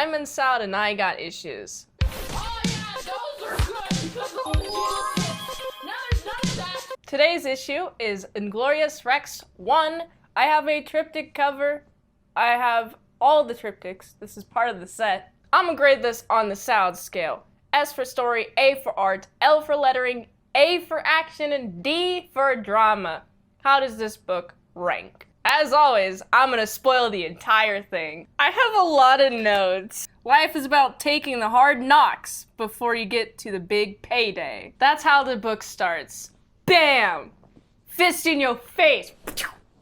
Simon's out and I got issues. Oh yeah, those are good because the only now there's none of that. Today's issue is Inglorious Rex 1. I have a triptych cover. I have all the triptychs. This is part of the set. I'm gonna grade this on the sound scale. S for story, A for art, L for lettering, A for action, and D for drama. How does this book rank? As always, I'm gonna spoil the entire thing. I have a lot of notes. Life is about taking the hard knocks before you get to the big payday. That's how the book starts. Bam! Fist in your face.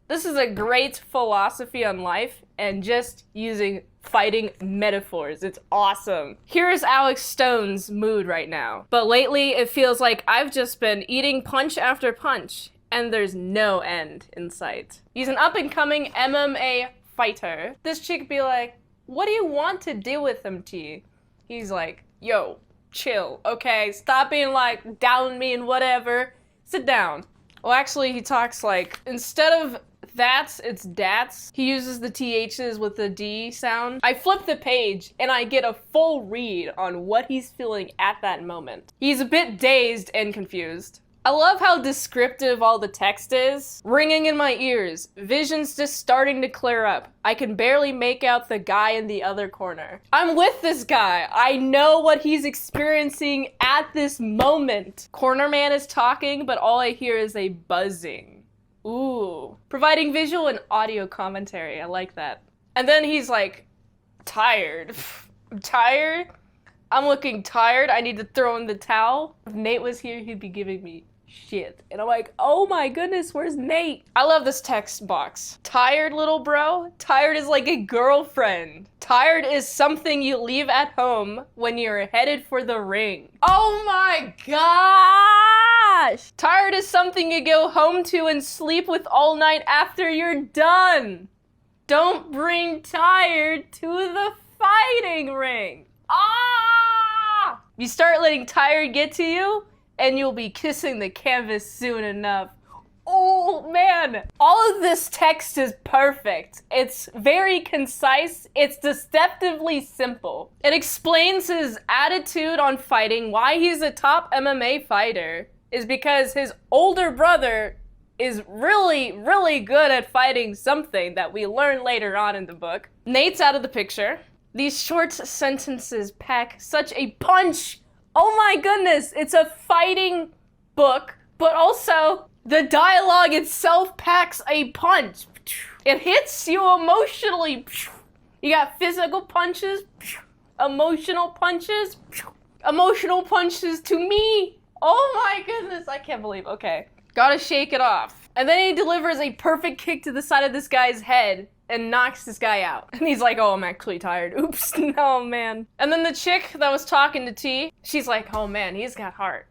This is a great philosophy on life and just using fighting metaphors. It's awesome. Here's Alex Stone's mood right now. But lately, it feels like I've just been eating punch after punch, and there's no end in sight. He's an up-and-coming MMA fighter. This chick be like, what do you want to do with him, T? He's like, yo, chill, okay? Stop being like, down me and whatever. Sit down. Well, actually, he talks like, instead of that's, it's dats. He uses the THs with the D sound. I flip the page and I get a full read on what he's feeling at that moment. He's a bit dazed and confused. I love how descriptive all the text is. Ringing in my ears, visions just starting to clear up. I can barely make out the guy in the other corner. I'm with this guy. I know what he's experiencing at this moment. Corner man is talking, but all I hear is a buzzing. Ooh. Providing visual and audio commentary. I like that. And then he's like, tired. I'm tired. I'm looking tired. I need to throw in the towel. If Nate was here, he'd be giving me shit. And I'm like, oh my goodness, where's Nate? I love this text box. Tired, little bro? Tired is like a girlfriend. Tired is something you leave at home when you're headed for the ring. Oh my gosh! Tired is something you go home to and sleep with all night after you're done. Don't bring tired to the fighting ring. Ah! You start letting tired get to you, and you'll be kissing the canvas soon enough. Oh man! All of this text is perfect. It's very concise. It's deceptively simple. It explains his attitude on fighting, why he's a top MMA fighter, is because his older brother is really, really good at fighting something that we learn later on in the book. Nate's out of the picture. These short sentences pack such a punch. Oh my goodness, it's a fighting book, but also the dialogue itself packs a punch. It hits you emotionally. You got physical punches, emotional punches to me. Oh my goodness, I can't believe, okay. Gotta shake it off. And then he delivers a perfect kick to the side of this guy's head and knocks this guy out. And he's like, oh, I'm actually tired. Oops, no, man. And then the chick that was talking to T, she's like, oh man, he's got heart.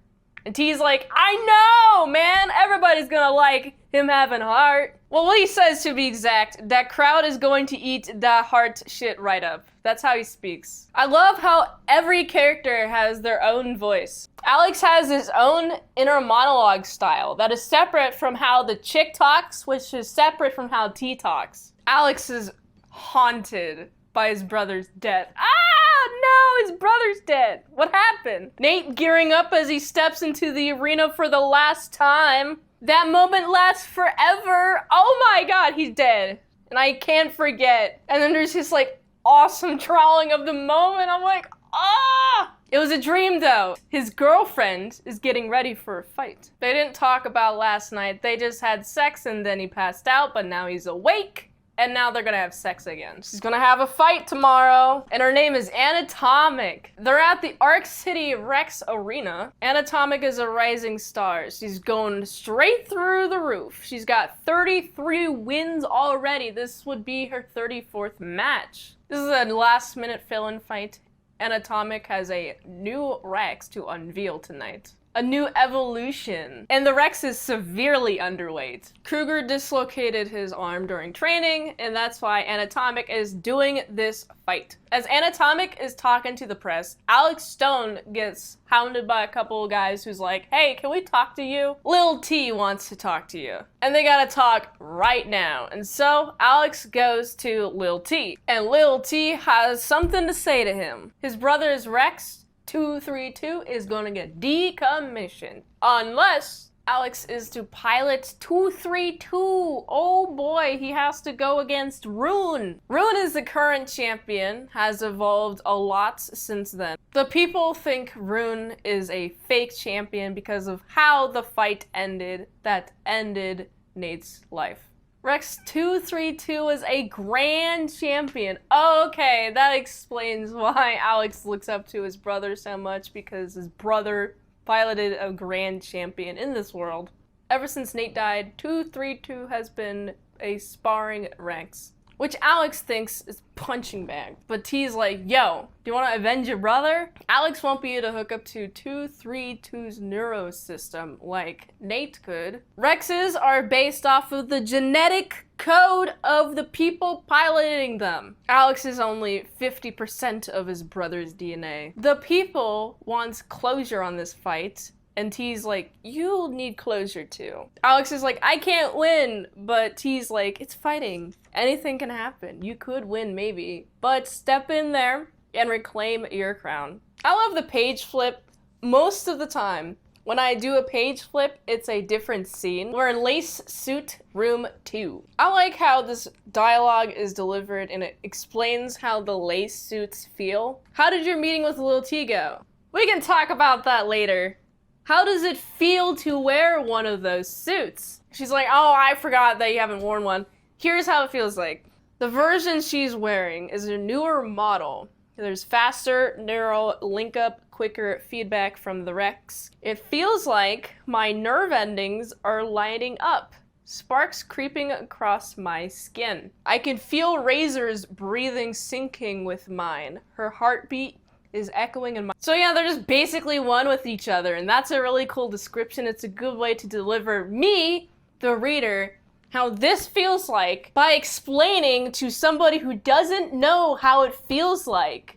And T's like, I know, man. Everybody's gonna like him having heart. Well, what he says, to be exact, that crowd is going to eat that heart shit right up. That's how he speaks. I love how every character has their own voice. Alex has his own inner monologue style that is separate from how the chick talks, which is separate from how T talks. Alex is haunted by his brother's death. Ah, no, his brother's dead. What happened? Nate gearing up as he steps into the arena for the last time. That moment lasts forever. Oh my god, he's dead. And I can't forget. And then there's this like awesome troweling of the moment. I'm like, ah! It was a dream though. His girlfriend is getting ready for a fight. They didn't talk about last night. They just had sex and then he passed out, but now he's awake. And now they're gonna have sex again. She's gonna have a fight tomorrow, and her name is Anatomic. They're at the Arc City Rex Arena. Anatomic is a rising star. She's going straight through the roof. She's got 33 wins already. This would be her 34th match. This is a last-minute fill-in fight. Anatomic has a new Rex to unveil tonight. A new evolution. And the Rex is severely underweight. Kruger dislocated his arm during training, and that's why Anatomic is doing this fight. As Anatomic is talking to the press, Alex Stone gets hounded by a couple of guys who's like, hey, can we talk to you? Lil T wants to talk to you. And they gotta talk right now. And so Alex goes to Lil T. And Lil T has something to say to him. His brother's Rex 232 is gonna get decommissioned unless Alex is to pilot 232. Oh boy, he has to go against Rune. Rune is the current champion, has evolved a lot since then. The people think Rune is a fake champion because of how the fight ended that ended Nate's life. Rex 232 is a grand champion. Oh, okay, that explains why Alex looks up to his brother so much, because his brother piloted a grand champion in this world. Ever since Nate died, 232 has been a sparring Rex, which Alex thinks is punching bag. But T's like, yo, do you want to avenge your brother? Alex won't be able to hook up to 232's neuro system like Nate could. Rexes are based off of the genetic code of the people piloting them. Alex is only 50% of his brother's DNA. The people wants closure on this fight, and T's like, you'll need closure too. Alex is like, I can't win, but T's like, it's fighting. Anything can happen. You could win maybe, but step in there and reclaim your crown. I love the page flip. Most of the time, when I do a page flip, it's a different scene. We're in Lace Suit Room 2. I like how this dialogue is delivered and it explains how the lace suits feel. How did your meeting with Lil T go? We can talk about that later. How does it feel to wear one of those suits? She's like, oh, I forgot that you haven't worn one. Here's how it feels like. The version she's wearing is a newer model. There's faster neural link up, quicker feedback from the Rex. It feels like my nerve endings are lighting up. Sparks creeping across my skin. I can feel Razor's breathing syncing with mine. Her heartbeat is echoing in my... So yeah, they're just basically one with each other, and that's a really cool description. It's a good way to deliver me, the reader, how this feels like by explaining to somebody who doesn't know how it feels like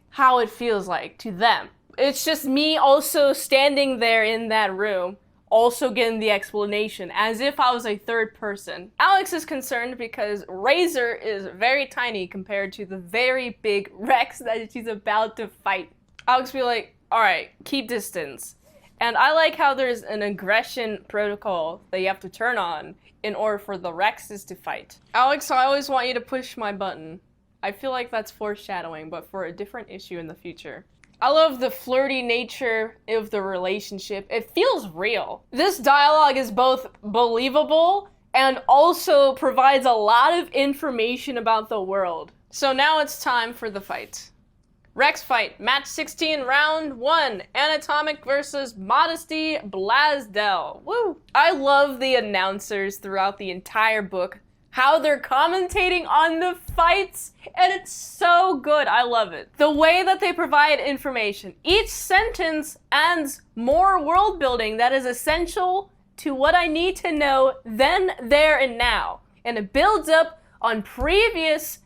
to them. It's just me also standing there in that room, also getting the explanation, as if I was a third person. Alex is concerned because Razor is very tiny compared to the very big Rex that she's about to fight. Alex be like, alright, keep distance. And I like how there's an aggression protocol that you have to turn on in order for the Rexes to fight. Alex, I always want you to push my button. I feel like that's foreshadowing, but for a different issue in the future. I love the flirty nature of the relationship. It feels real. This dialogue is both believable and also provides a lot of information about the world. So now it's time for the fight. Rex fight, match 16, round 1, Anatomic versus Modesty Blasdell. Woo! I love the announcers throughout the entire book, how they're commentating on the fights, and it's so good. I love it. The way that they provide information. Each sentence adds more world building that is essential to what I need to know then, there, and now. And it builds up on previous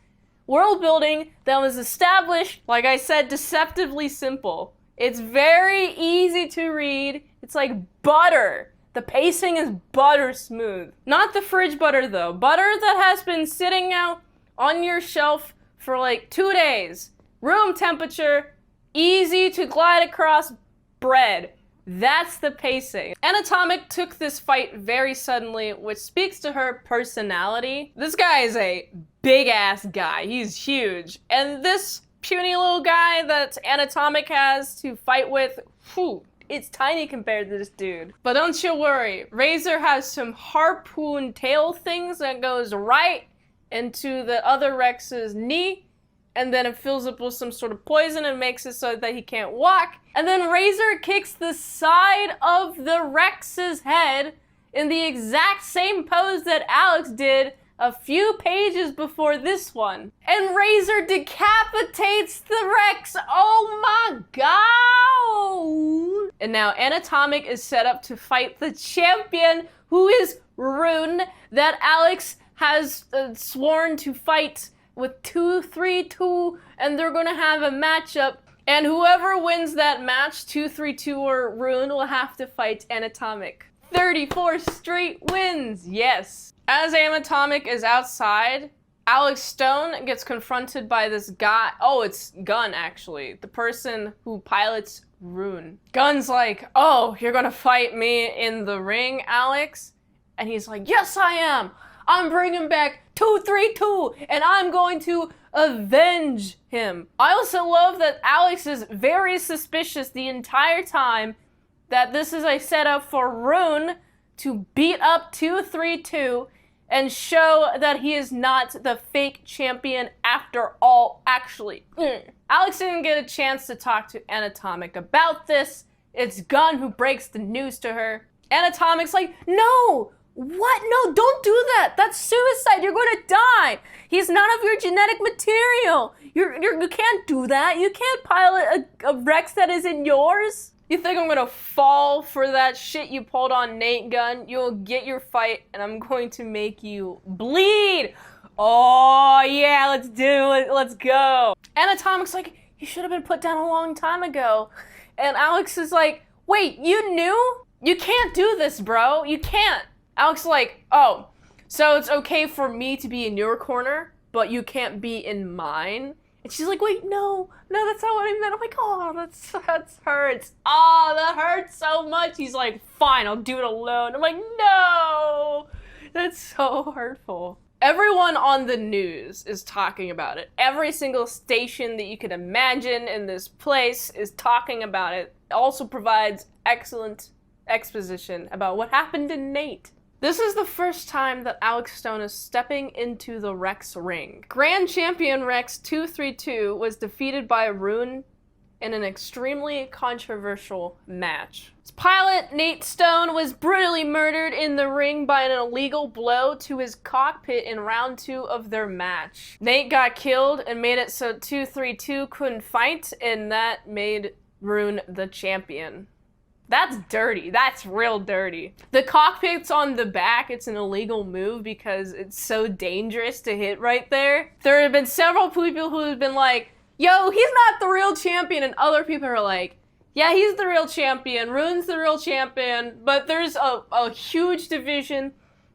world building that was established, like I said, deceptively simple. It's very easy to read. It's like butter. The pacing is butter smooth. Not the fridge butter though. Butter that has been sitting out on your shelf for like 2 days. Room temperature, easy to glide across bread. That's the pacing. Anatomic took this fight very suddenly, which speaks to her personality. This guy is a big-ass guy. He's huge. And this puny little guy that Anatomic has to fight with, whew, it's tiny compared to this dude. But don't you worry. Razor has some harpoon tail things that goes right into the other Rex's knee, and then it fills up with some sort of poison and makes it so that he can't walk. And then Razor kicks the side of the Rex's head in the exact same pose that Alex did a few pages before this one. And Razor decapitates the Rex. Oh my god! And now Anatomic is set up to fight the champion, who is Rune, that Alex has sworn to fight with 2-3-2, and they're gonna have a matchup. And whoever wins that match, 2-3-2 or Rune, will have to fight Anatomic. 34 straight wins, yes. As Anatomic is outside, Alex Stone gets confronted by this guy. Oh, it's Gunn, actually. The person who pilots Rune. Gunn's like, oh, you're gonna fight me in the ring, Alex? And he's like, yes, I am. I'm bringing back 2-3-2, and I'm going to avenge him. I also love that Alex is very suspicious the entire time that this is a setup for Rune to beat up 2-3-2 and show that he is not the fake champion after all, actually. Alex didn't get a chance to talk to Anatomic about this. It's Gunn who breaks the news to her. Anatomic's like, no! What? No, don't do that! That's suicide! You're gonna die! He's none of your genetic material! You can't do that! You can't pilot a Rex that isn't yours! You think I'm gonna fall for that shit you pulled on Nate, Gunn? You'll get your fight, and I'm going to make you bleed! Oh, yeah, let's do it. Let's go. Anatomic's like, you should have been put down a long time ago. And Alex is like, wait, you knew? You can't do this, bro. You can't. Alex is like, oh, so it's okay for me to be in your corner, but you can't be in mine? And she's like, wait, no, that's not what I meant. I'm like, oh, that hurts. Oh, that hurts so much. He's like, fine, I'll do it alone. I'm like, no, that's so hurtful. Everyone on the news is talking about it. Every single station that you could imagine in this place is talking about it. It also provides excellent exposition about what happened to Nate. This is the first time that Alex Stone is stepping into the Rex ring. Grand Champion Rex 232 was defeated by Rune in an extremely controversial match. His pilot, Nate Stone, was brutally murdered in the ring by an illegal blow to his cockpit in round 2 of their match. Nate got killed and made it so 232 couldn't fight, and that made Rune the champion. That's dirty. That's real dirty. The cockpit's on the back. It's an illegal move because it's so dangerous to hit right there. There have been several people who have been like, yo, he's not the real champion, and other people are like, yeah, he's the real champion. Rune's the real champion. But there's a huge division.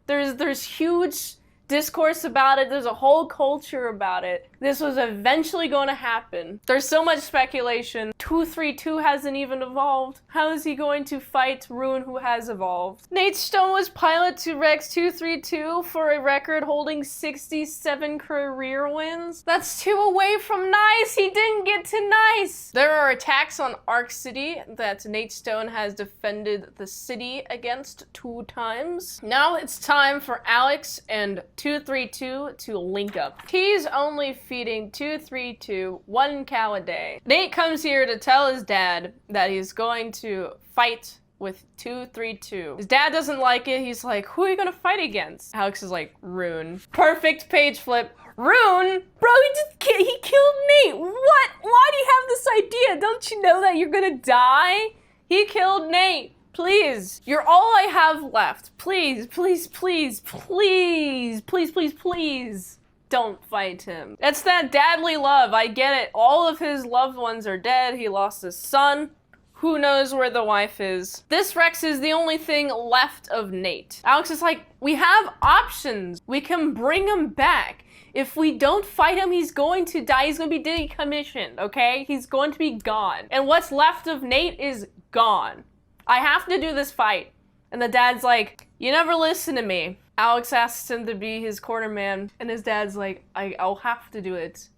There's huge discourse about it. There's a whole culture about it. This was eventually going to happen. There's so much speculation. 232 hasn't even evolved. How is he going to fight Rune, who has evolved? Nate Stone was pilot to Rex 232 for a record holding 67 career wins. That's 2 away from nice. He didn't get to nice. There are attacks on Arc City that Nate Stone has defended the city against 2 times. Now it's time for Alex and 232 to link up. He's only feeding 232 1 cow a day. Nate comes here to tell his dad that he's going to fight with 232. His dad doesn't like it. He's like, who are you gonna fight against? Alex is like, Rune. Perfect page flip. Rune? Bro, he killed Nate. What? Why do you have this idea? Don't you know that you're gonna die? He killed Nate. Please, you're all I have left. Please, please, please, please, please, please, please, don't fight him. It's that dadly love, I get it. All of his loved ones are dead. He lost his son. Who knows where the wife is? This Rex is the only thing left of Nate. Alex is like, we have options. We can bring him back. If we don't fight him, he's going to die. He's going to be decommissioned, okay? He's going to be gone. And what's left of Nate is gone. I have to do this fight. And the dad's like, you never listen to me. Alex asks him to be his corner man, and his dad's like, I'll have to do it.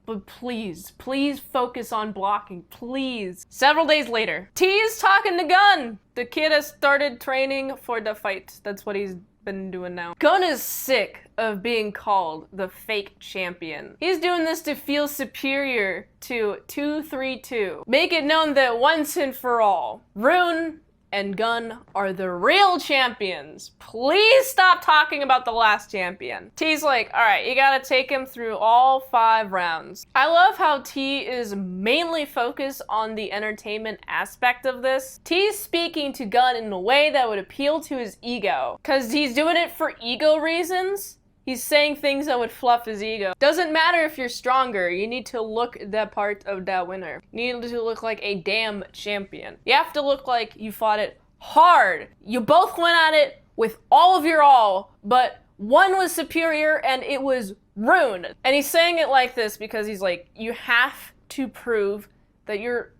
But please focus on blocking, please. Several days later, T's talking to Gunn. The kid has started training for the fight. That's what he's been doing now. Gunn is sick of being called the fake champion. He's doing this to feel superior to 232. Make it known that once and for all, Rune and Gun are the real champions. Please stop talking about the last champion. T's like, all right, you gotta take him through all 5 rounds. I love how T is mainly focused on the entertainment aspect of this. T's speaking to Gun in a way that would appeal to his ego, because he's doing it for ego reasons. He's saying things that would fluff his ego. Doesn't matter if you're stronger, you need to look that part of that winner. You need to look like a damn champion. You have to look like you fought it hard. You both went at it with all of your all, but one was superior and it was Rune. And he's saying it like this because he's like, you have to prove that you're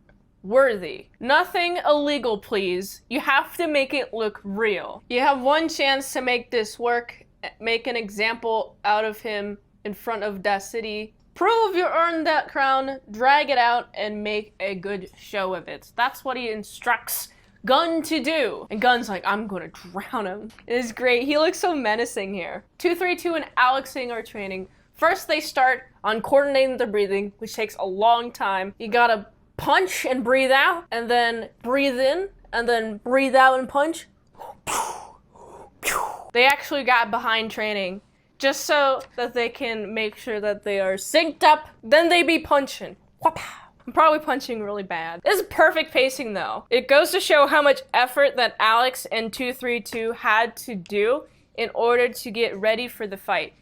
worthy. Nothing illegal, please. You have to make it look real. You have one chance to make this work. Make an example out of him in front of that city. Prove you earned that crown, drag it out, and make a good show of it. That's what he instructs Gun to do. And Gun's like, I'm gonna drown him. It is great. He looks so menacing here. 232 and Alexing are training. First, they start on coordinating their breathing, which takes a long time. You gotta punch and breathe out, and then breathe in, and then breathe out and punch. They actually got behind training just so that they can make sure that they are synced up. Then they be punching. I'm probably punching really bad. This is perfect pacing though. It goes to show how much effort that Alex and 232 had to do in order to get ready for the fight.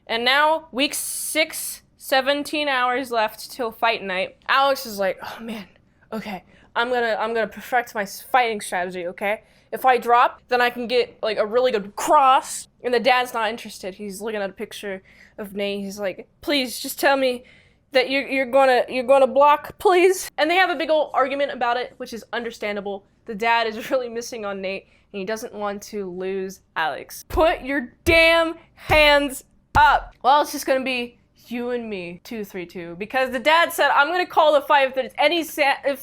And now, week 6, 17 hours left till fight night. Alex is like, oh man, okay, I'm gonna perfect my fighting strategy, okay? If I drop, then I can get like a really good cross. And the dad's not interested. He's looking at a picture of Nate. He's like, please just tell me that you're gonna block, please. And they have a big old argument about it, which is understandable. The dad is really missing on Nate and he doesn't want to lose Alex. Put your damn hands up. Well, it's just gonna be you and me, 232, because the dad said, I'm gonna call the fight if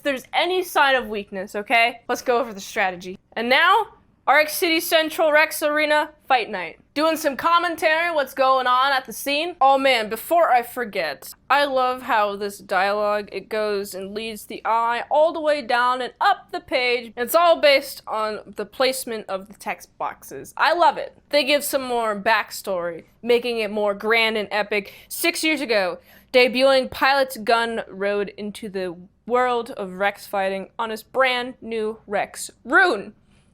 there's any sign of weakness, okay? Let's go over the strategy. And now, RX City Central Rex Arena Fight Night. Doing some commentary, what's going on at the scene. Oh man, before I forget, I love how this dialogue, it goes and leads the eye all the way down and up the page. It's all based on the placement of the text boxes. I love it. They give some more backstory, making it more grand and epic. 6 years ago, debuting Pilot's Gun rode into the world of Rex fighting on his brand new Rex, Rune,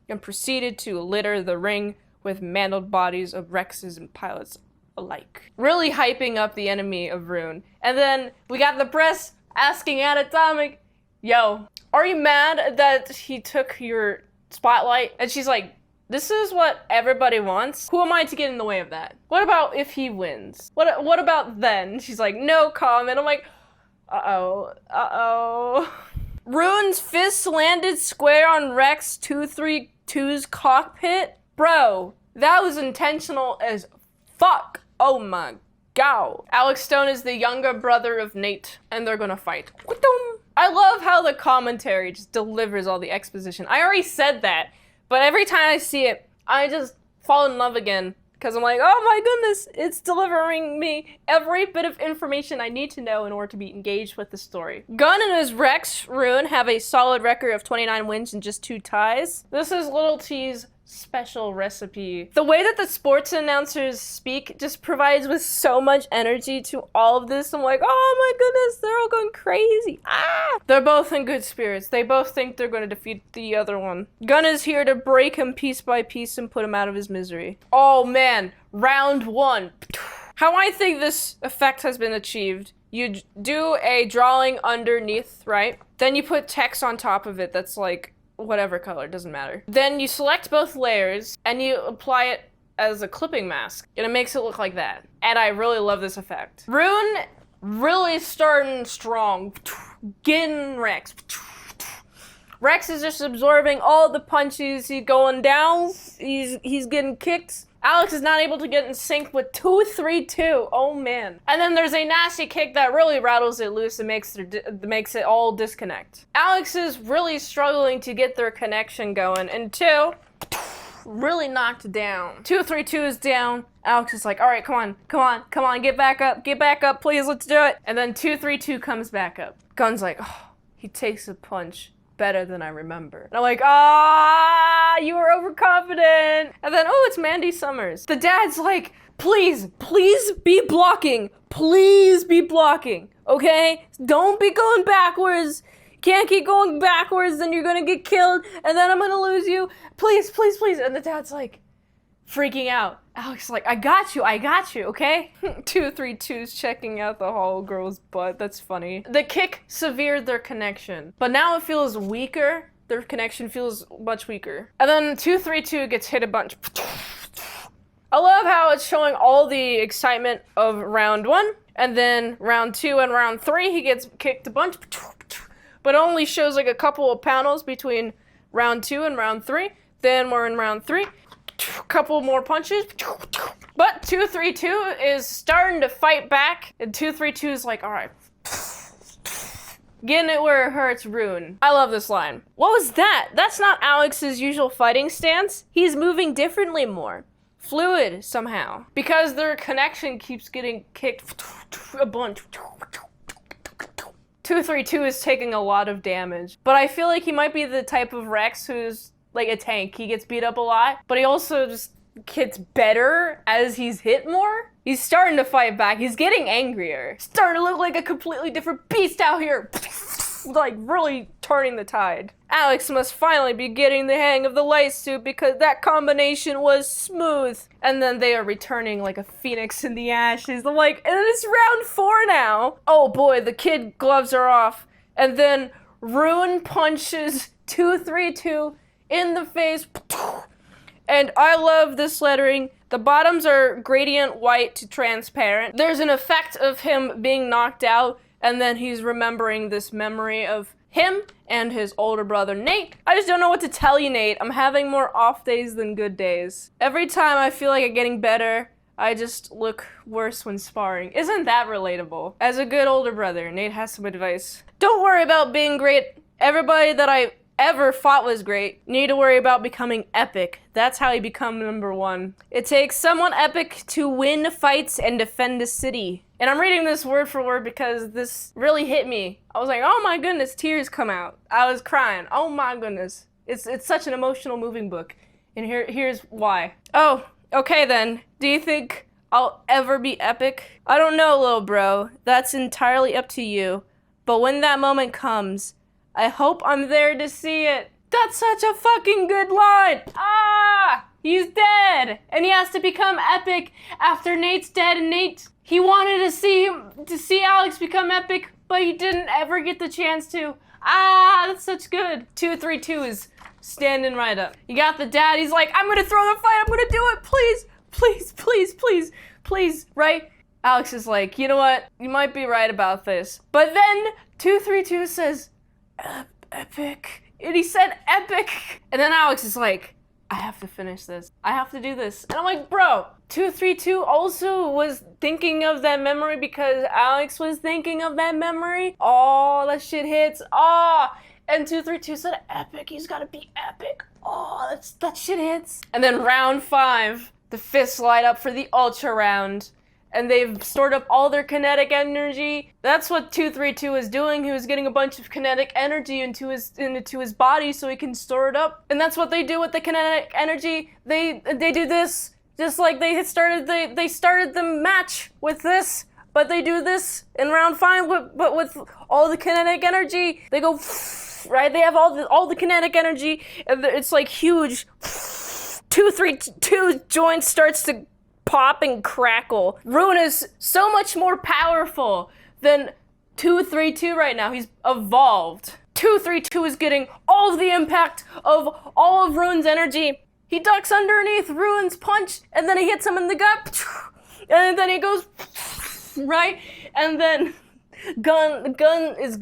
and proceeded to litter the ring with mangled bodies of Rexes and pilots alike. Really hyping up the enemy of Rune. And then we got the press asking Anatomic, yo, are you mad that he took your spotlight? And she's like, this is what everybody wants. Who am I to get in the way of that? What about if he wins? What about then? She's like, no comment. I'm like, uh-oh. Rune's fist landed square on Rex 232's cockpit. Bro, that was intentional as fuck. Oh my god. Alex Stone is the younger brother of Nate, and they're gonna fight. I love how the commentary just delivers all the exposition. I already said that, but every time I see it, I just fall in love again. Because I'm like, oh my goodness, it's delivering me every bit of information I need to know in order to be engaged with the story. Gun and his Rex Rune have a solid record of 29 wins and just 2 ties. This is Little T's special recipe. The way that the sports announcers speak just provides with so much energy to all of this. I'm like, oh my goodness, they're all going crazy. Ah! They're both in good spirits. They both think they're going to defeat the other one. Gun is here to break him piece by piece and put him out of his misery. Oh man, round 1. How I think this effect has been achieved. You do a drawing underneath, right? Then you put text on top of it that's like, whatever color, doesn't matter. Then you select both layers and you apply it as a clipping mask and it makes it look like that. And I really love this effect. Rune really starting strong. Getting Rex. Rex is just absorbing all the punches. He's going down. He's getting kicked. Alex is not able to get in sync with 232. Oh man. And then there's a nasty kick that really rattles it loose and makes it all disconnect. Alex is really struggling to get their connection going until really knocked down. 232 is down. Alex is like, all right, come on, get back up, please, let's do it. And then 232 comes back up. Gun's like, oh, he takes a punch better than I remember. And I'm like, ah, you were overconfident. And then, oh, it's Mandy Summers. The dad's like, please be blocking. Please be blocking, okay? Don't be going backwards. Can't keep going backwards, then you're gonna get killed, and then I'm gonna lose you. Please. And the dad's like, freaking out. Alex is like, I got you, okay? 232's checking out the hollow girl's butt. That's funny. The kick severed their connection, but now it feels weaker. Their connection feels much weaker. And then 232 gets hit a bunch. I love how it's showing all the excitement of round 1, and then round 2 and round 3, he gets kicked a bunch, but only shows like a couple of panels between round 2 and round 3. Then we're in round 3. Couple more punches. But 232 is starting to fight back, and 232 is like, all right. Getting it where it hurts, Rune. I love this line. What was that? That's not Alex's usual fighting stance. He's moving differently more. Fluid, somehow. Because their connection keeps getting kicked a bunch. 232 is taking a lot of damage. But I feel like he might be the type of Rex who's like a tank. He gets beat up a lot, but he also just gets better as he's hit more. He's starting to fight back. He's getting angrier. Starting to look like a completely different beast out here. Like really turning the tide. Alex must finally be getting the hang of the light suit because that combination was smooth. And then they are returning like a phoenix in the ashes. I'm like, and it's round 4 now. Oh boy, the kid gloves are off. And then Rune punches 232 in the face. And I love this lettering. The bottoms are gradient white to transparent. There's an effect of him being knocked out, and then he's remembering this memory of him and his older brother, Nate. I just don't know what to tell you, Nate. I'm having more off days than good days. Every time I feel like I'm getting better, I just look worse when sparring. Isn't that relatable? As a good older brother, Nate has some advice. Don't worry about being great. Everybody that I ever fought was great. You need to worry about becoming epic. That's how you become number 1. It takes someone epic to win fights and defend a city. And I'm reading this word for word because this really hit me. I was like, oh my goodness, tears come out. I was crying. Oh my goodness. It's such an emotional, moving book. And here's why. Oh, okay then. Do you think I'll ever be epic? I don't know, little bro. That's entirely up to you. But when that moment comes, I hope I'm there to see it. That's such a fucking good line. Ah! He's dead! And he has to become epic after Nate's dead, and he wanted to see Alex become epic, but he didn't ever get the chance to. Ah, that's such good. 232 is standing right up. You got the dad, he's like, I'm gonna throw the fight, I'm gonna do it, please, right? Alex is like, you know what? You might be right about this. But then 232 says, epic. And he said epic. And then Alex is like, I have to finish this. I have to do this. And I'm like, bro, 232 also was thinking of that memory because Alex was thinking of that memory. Oh, that shit hits. Oh. And 232 said epic. He's gotta be epic. Oh, that shit hits. And then round 5, the fists light up for the ultra round. And they've stored up all their kinetic energy. That's what 232 is doing. He was getting a bunch of kinetic energy into his body so he can store it up. And that's what they do with the kinetic energy. They do this just like they started the match with this, but they do this in round 5 but with all the kinetic energy. They go right. They have all the kinetic energy, and it's like huge. 232 joint starts to pop and crackle. Rune is so much more powerful than 232 right now. He's evolved. 232 is getting all of the impact of all of Rune's energy. He ducks underneath Rune's punch, and then he hits him in the gut, and then he goes right, and then gun is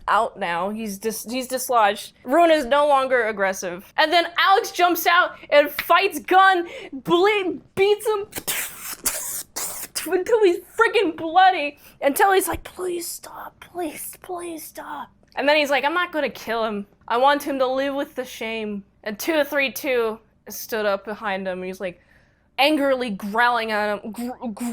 out now. He's dislodged. Rune is no longer aggressive. And then Alex jumps out and fights Gun, beats him until he's freaking bloody, until he's like, please stop. And then he's like, I'm not gonna kill him. I want him to live with the shame. And 232 stood up behind him. He's like angrily growling at him,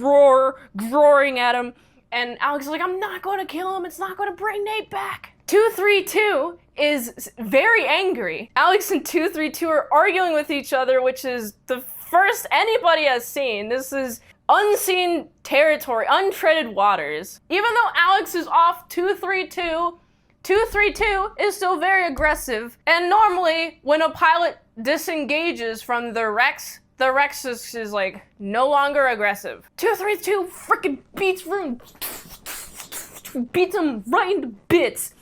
roaring at him. And Alex is like, I'm not going to kill him. It's not going to bring Nate back. 232 is very angry. Alex and 232 are arguing with each other, which is the first anybody has seen. This is unseen territory, untreaded waters. Even though Alex is off 232 is still very aggressive. And normally, when a pilot disengages from the Rex is like no longer aggressive. 232 freaking beats him right into bits,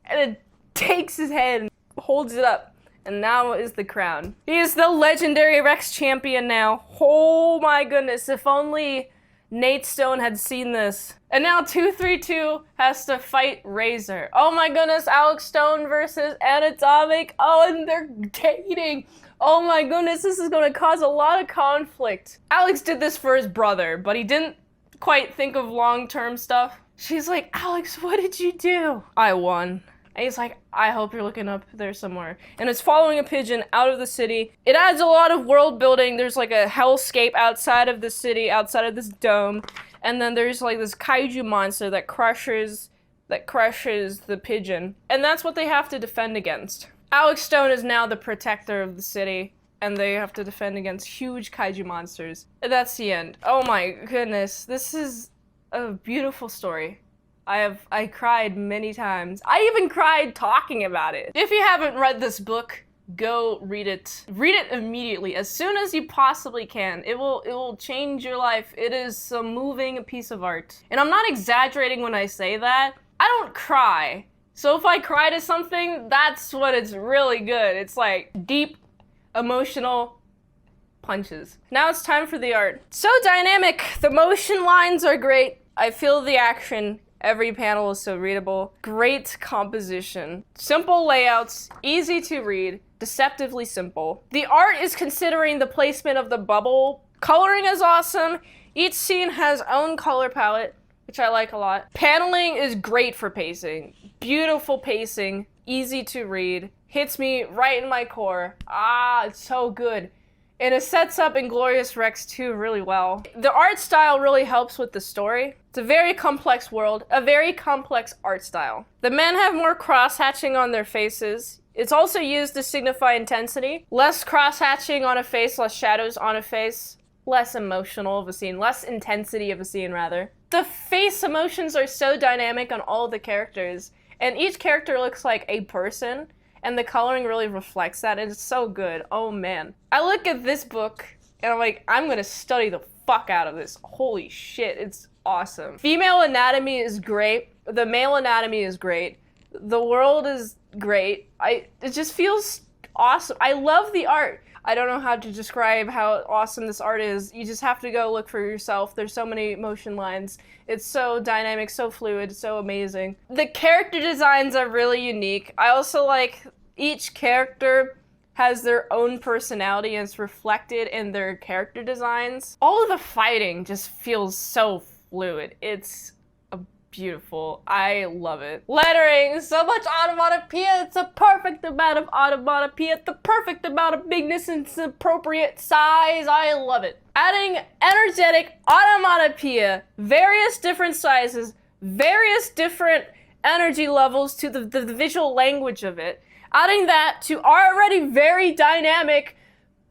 and it takes his head and holds it up. And now is the crown. He is the legendary Rex champion now. Oh my goodness, if only Nate Stone had seen this. And now 232 has to fight Razor. Oh my goodness, Alex Stone versus Anatomic. Oh, and they're dating. Oh my goodness, this is gonna cause a lot of conflict. Alex did this for his brother, but he didn't quite think of long-term stuff. She's like, Alex, what did you do? I won. And he's like, I hope you're looking up there somewhere. And it's following a pigeon out of the city. It adds a lot of world building. There's like a hellscape outside of the city, outside of this dome. And then there's like this kaiju monster that crushes the pigeon. And that's what they have to defend against. Alex Stone is now the protector of the city, and they have to defend against huge kaiju monsters. And that's the end. Oh my goodness, this is a beautiful story. I cried many times. I even cried talking about it. If you haven't read this book, go read it. Read it immediately, as soon as you possibly can. It will change your life. It is a moving piece of art. And I'm not exaggerating when I say that. I don't cry. So if I cry to something, that's when it's really good. It's like deep, emotional punches. Now it's time for the art. So dynamic. The motion lines are great. I feel the action. Every panel is so readable. Great composition. Simple layouts, easy to read, deceptively simple. The art is considering the placement of the bubble. Coloring is awesome. Each scene has own color palette, which I like a lot. Paneling is great for pacing. Beautiful pacing, easy to read, hits me right in my core. It's so good. And it sets up Inglorious Rex 2 really well. The art style really helps with the story. It's a very complex world, a very complex art style. The men have more cross-hatching on their faces. It's also used to signify intensity. Less cross-hatching on a face, less shadows on a face, less emotional of a scene, less intensity of a scene, rather. The face emotions are so dynamic on all the characters, and each character looks like a person. And the coloring really reflects that, and it's so good. Oh man. I look at this book, and I'm like, I'm gonna study the fuck out of this. Holy shit, it's awesome. Female anatomy is great. The male anatomy is great. The world is great. It just feels awesome. I love the art. I don't know how to describe how awesome this art is. You just have to go look for yourself. There's so many motion lines. It's so dynamic, so fluid, so amazing. The character designs are really unique. I also like each character has their own personality and it's reflected in their character designs. All of the fighting just feels so fluid. It's beautiful. I love it. Lettering, so much onomatopoeia. It's a perfect amount of onomatopoeia, the perfect amount of bigness and its appropriate size. I love it. Adding energetic onomatopoeia, various different sizes, various different energy levels to the visual language of it. Adding that to already very dynamic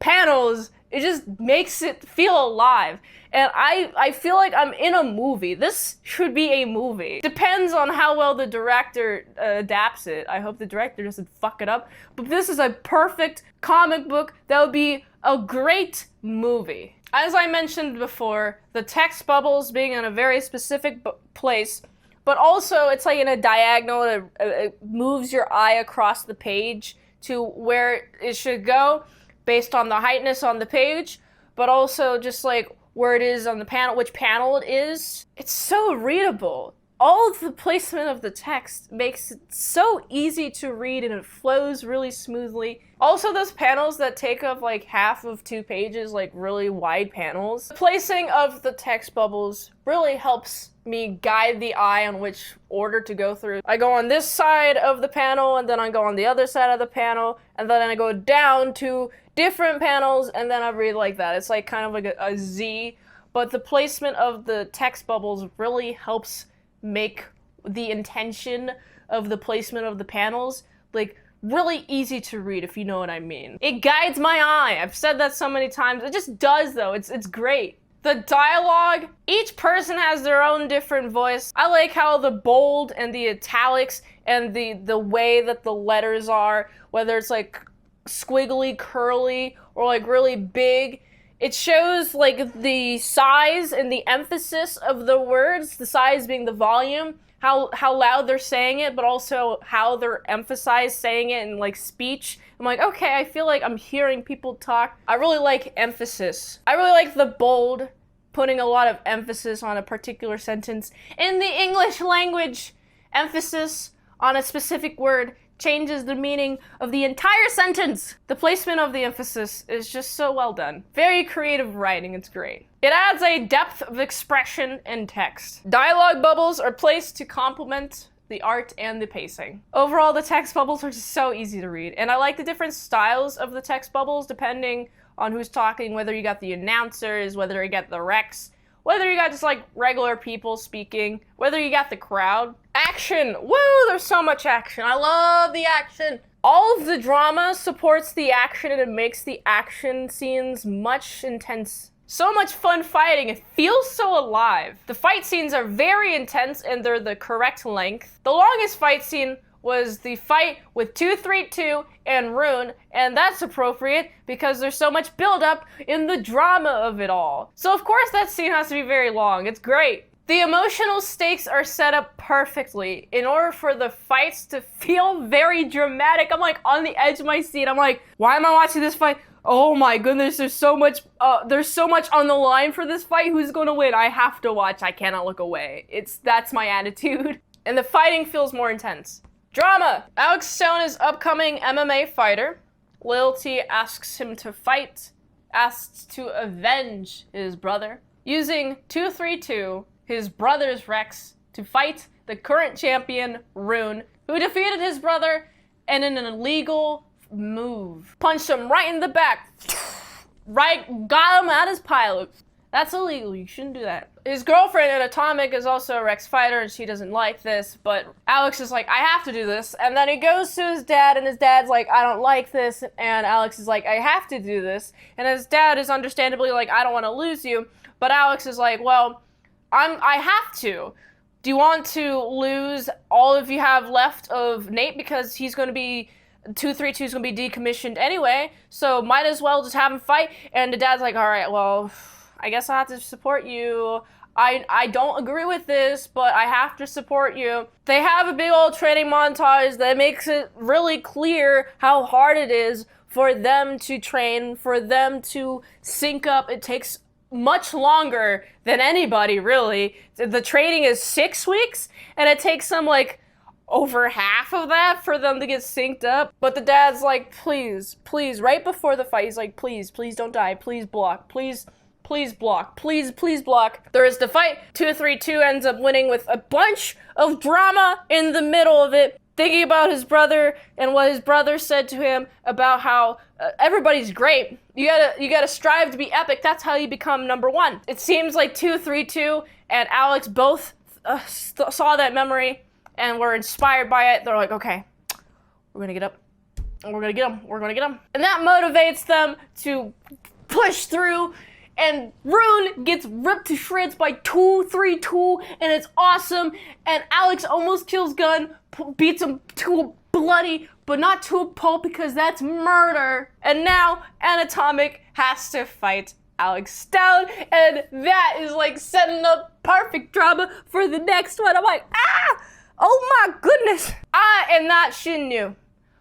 panels, it just makes it feel alive. And I feel like I'm in a movie. This should be a movie. Depends on how well the director adapts it. I hope the director doesn't fuck it up. But this is a perfect comic book that would be a great movie. As I mentioned before, the text bubbles being in a very specific place, but also it's like in a diagonal. It moves your eye across the page to where it should go based on the heightness on the page, but also just like where it is on the panel, which panel it is. It's so readable. All of the placement of the text makes it so easy to read and it flows really smoothly. Also, those panels that take up like half of 2 pages, like really wide panels. The placing of the text bubbles really helps me guide the eye on which order to go through. I go on this side of the panel, and then I go on the other side of the panel, and then I go down to different panels, and then I read like that. It's like kind of like a Z, but the placement of the text bubbles really helps make the intention of the placement of the panels. Like, really easy to read, if you know what I mean. It guides my eye. I've said that so many times. It just does, though. It's great. The dialogue, each person has their own different voice. I like how the bold and the italics and the way that the letters are, whether it's like squiggly, curly, or like really big, it shows like the size and the emphasis of the words, the size being the volume, how loud they're saying it, but also how they're emphasized saying it in like speech. I'm like, okay, I feel like I'm hearing people talk. I really like emphasis. I really like the bold, putting a lot of emphasis on a particular sentence. In the English language, emphasis on a specific word changes the meaning of the entire sentence. The placement of the emphasis is just so well done. Very creative writing, it's great. It adds a depth of expression in text. Dialogue bubbles are placed to complement the art and the pacing. Overall, the text bubbles are just so easy to read, and I like the different styles of the text bubbles depending on who's talking, whether you got the announcers, whether you got the Rex, whether you got just like regular people speaking, whether you got the crowd. Action! Woo! There's so much action. I love the action. All of the drama supports the action and it makes the action scenes much intense. So much fun fighting. It feels so alive. The fight scenes are very intense and they're the correct length. The longest fight scene was the fight with 232 and Rune, and that's appropriate because there's so much buildup in the drama of it all. So of course that scene has to be very long. It's great. The emotional stakes are set up perfectly in order for the fights to feel very dramatic. I'm like on the edge of my seat. I'm like, why am I watching this fight? Oh my goodness, there's so much on the line for this fight. Who's gonna win? I have to watch. I cannot look away. That's my attitude. And the fighting feels more intense. Drama! Alex Stone is upcoming MMA fighter. Loyalty asks him to fight, asks to avenge his brother, using 232, his brother's Rex, to fight the current champion, Rune, who defeated his brother and in an illegal move. Punched him right in the back. Right, got him at his pilot. That's illegal, you shouldn't do that. His girlfriend in Atomic is also a Rex fighter and she doesn't like this, but Alex is like, I have to do this. And then he goes to his dad and his dad's like, I don't like this. And Alex is like, I have to do this. And his dad is understandably like, I don't want to lose you. But Alex is like, well, I have to. Do you want to lose all of you have left of Nate because he's going to be 232 is going to be decommissioned anyway, so might as well just have him fight. And the dad's like, all right, well, I guess I have to support you. I don't agree with this, but I have to support you. They have a big old training montage that makes it really clear how hard it is for them to train, for them to sync up. It takes much longer than anybody, really. The training is 6 weeks, and it takes them like over half of that for them to get synced up. But the dad's like, please, right before the fight, he's like, please don't die, please block, please block, please block. There is the fight. 232 ends up winning with a bunch of drama in the middle of it, thinking about his brother and what his brother said to him about how everybody's great. You gotta strive to be epic. That's how you become number one. It seems like 232 and Alex both saw that memory and were inspired by it. They're like, okay, we're gonna get up. And we're gonna get him. And that motivates them to push through. And Rune gets ripped to shreds by 232, and it's awesome. And Alex almost kills Gunn, beats him to a bloody, but not to a pulp because that's murder. And now Anatomic has to fight Alex Stone, and that is like setting up perfect drama for the next one. I'm like, oh my goodness. I am not Shinyu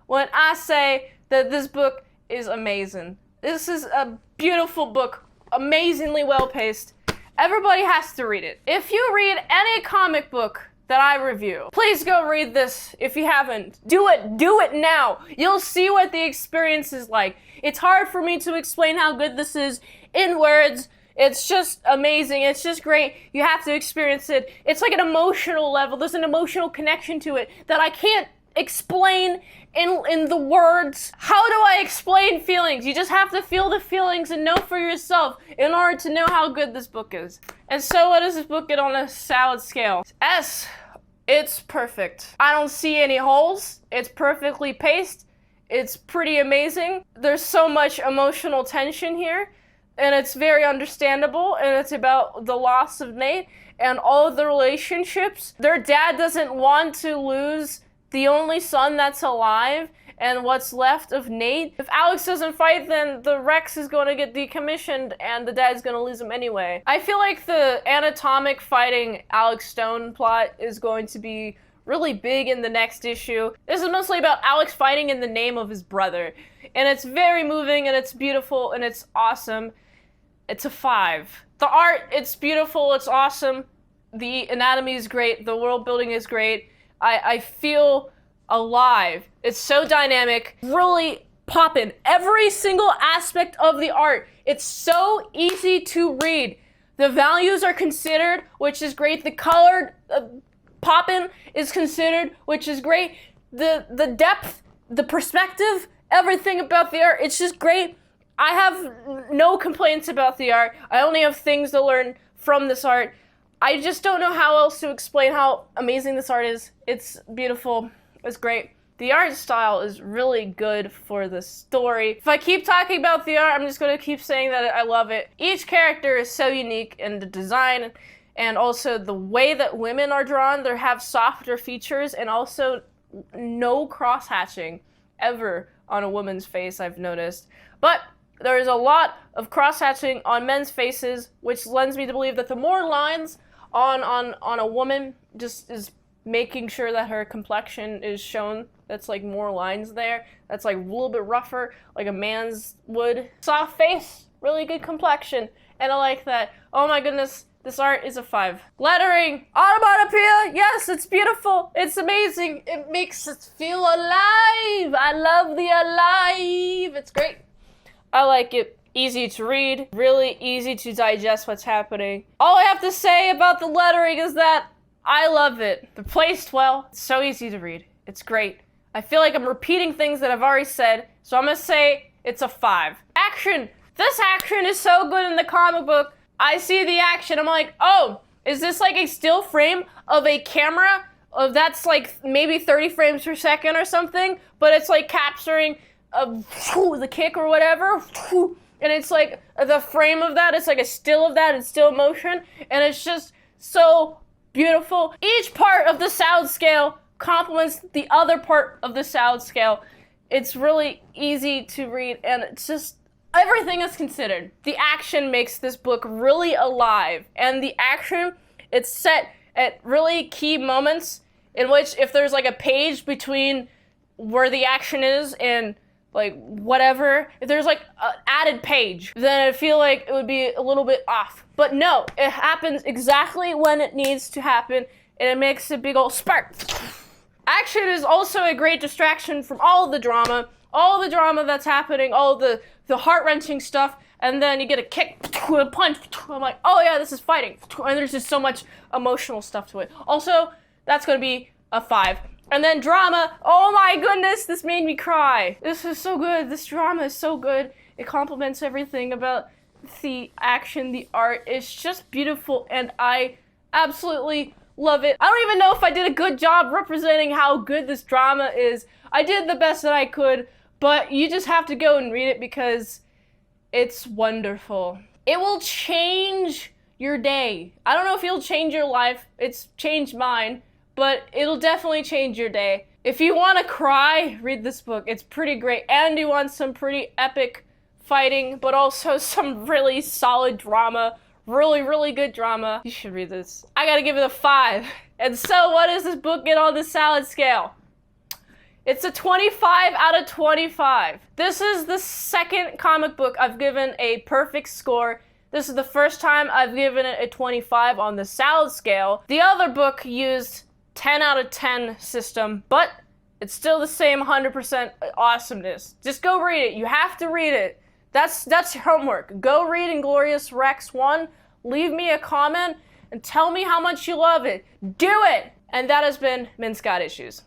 when I say that this book is amazing. This is a beautiful book. Amazingly well paced. Everybody has to read it. If you read any comic book that I review, please go read this if you haven't. Do it now. You'll see what the experience is like. It's hard for me to explain how good this is in words. It's just amazing. It's just great. You have to experience it. It's like an emotional level. There's an emotional connection to it that I can't explain in the words. How do I explain feelings? You just have to feel the feelings and know for yourself in order to know how good this book is. And so what does this book get on a salad scale? S It's perfect. I don't see any holes. It's perfectly paced. It's pretty amazing. There's so much emotional tension here, and it's very understandable, and it's about the loss of Nate and all of the relationships. Their dad doesn't want to lose the only son that's alive and what's left of Nate. If Alex doesn't fight, then the Rex is going to get decommissioned and the dad's going to lose him anyway. I feel like the anatomic fighting Alex Stone plot is going to be really big in the next issue. This is mostly about Alex fighting in the name of his brother. And it's very moving and it's beautiful and it's awesome. It's a 5. The art, it's beautiful, it's awesome. The anatomy is great, the world building is great. I feel alive. It's so dynamic, really poppin'. Every single aspect of the art, it's so easy to read. The values are considered, which is great. The color poppin' is considered, which is great. The depth, the perspective, everything about the art, it's just great. I have no complaints about the art. I only have things to learn from this art. I just don't know how else to explain how amazing this art is. It's beautiful. It's great. The art style is really good for the story. If I keep talking about the art, I'm just going to keep saying that I love it. Each character is so unique in the design and also the way that women are drawn. They have softer features and also no cross-hatching ever on a woman's face, I've noticed. But there is a lot of cross-hatching on men's faces, which lends me to believe that the more lines on a woman just is making sure that her complexion is shown. That's like more lines there. That's like a little bit rougher, like a man's would. Soft face, really good complexion, and I like that. Oh my goodness, this art is a 5. Lettering, onomatopoeia, yes, it's beautiful. It's amazing. It makes us feel alive. I love the alive. It's great. I like it. Easy to read, really easy to digest what's happening. All I have to say about the lettering is that I love it. They're placed well. It's so easy to read. It's great. I feel like I'm repeating things that I've already said, so I'm gonna say it's a 5. Action. This action is so good in the comic book. I see the action, I'm like, oh, is this like a still frame of a camera that's like maybe 30 frames per second or something, but it's like capturing the kick or whatever, and it's like the frame of that, it's like a still of that in still motion, and it's just so beautiful. Each part of the sound scale complements the other part of the sound scale. It's really easy to read, and it's just everything is considered. The action makes this book really alive, and the action, it's set at really key moments in which if there's like a page between where the action is and like whatever, if there's like an added page, then I feel like it would be a little bit off. But no, it happens exactly when it needs to happen, and it makes a big old spark. Action is also a great distraction from all the drama that's happening, all the heart-wrenching stuff, and then you get a kick, a punch, I'm like, oh yeah, this is fighting, and there's just so much emotional stuff to it. Also, that's gonna be a 5. And then drama, oh my goodness, this made me cry. This is so good, this drama is so good. It complements everything about the action, the art. It's just beautiful, and I absolutely love it. I don't even know if I did a good job representing how good this drama is. I did the best that I could, but you just have to go and read it because it's wonderful. It will change your day. I don't know if it'll change your life. It's changed mine. But it'll definitely change your day. If you want to cry, read this book. It's pretty great. And you want some pretty epic fighting, but also some really solid drama. Really, really good drama. You should read this. I gotta give it a 5. And so what does this book get on the salad scale? It's a 25 out of 25. This is the second comic book I've given a perfect score. This is the first time I've given it a 25 on the salad scale. The other book used 10 out of 10 system, but it's still the same 100% awesomeness. Just go read it. You have to read it. That's your homework. Go read Inglorious Rex 1, leave me a comment, and tell me how much you love it. Do it! And that has been Min Scott Issues.